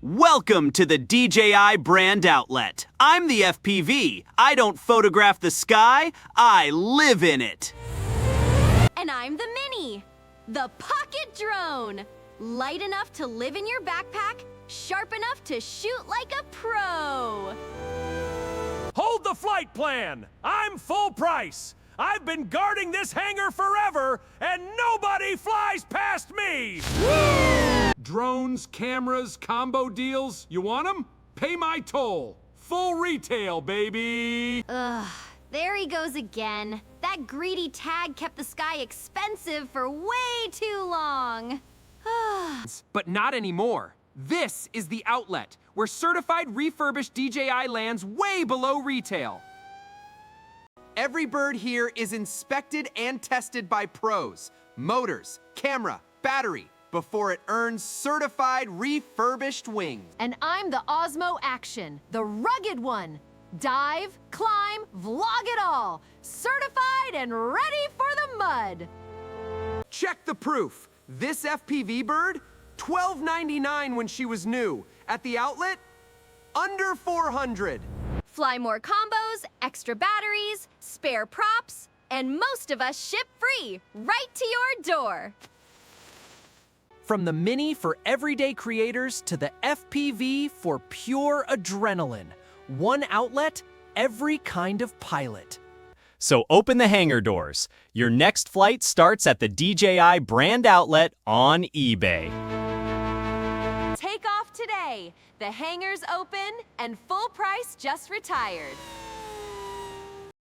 Welcome to the DJI Brand Outlet. I'm the FPV. I don't photograph the sky, I live in it. And I'm the Mini, the pocket drone. Light enough to live in your backpack, sharp enough to shoot like a pro. Hold the flight plan! I'm full price! I've been guarding this hangar forever, and nobody flies past me! Drones, cameras, combo deals, you want them? Pay my toll. Full retail, baby! Ugh, there he goes again. That greedy tag kept the sky expensive for way too long. But not anymore. This is the outlet, where certified refurbished DJI lands way below retail. Every bird here is inspected and tested by pros, motors, camera, battery, before it earns certified refurbished wings. And I'm the Osmo Action, the rugged one. Dive, climb, vlog it all. Certified and ready for the mud. Check the proof. This FPV bird, $12.99 when she was new. At the outlet, under $400. Fly more combos, extra batteries, spare props, and most of us ship free, right to your door. From the Mini for everyday creators to the FPV for pure adrenaline. One outlet, every kind of pilot. So open the hangar doors. Your next flight starts at the DJI Brand Outlet on eBay. Take off today. The hangar's open and full price just retired.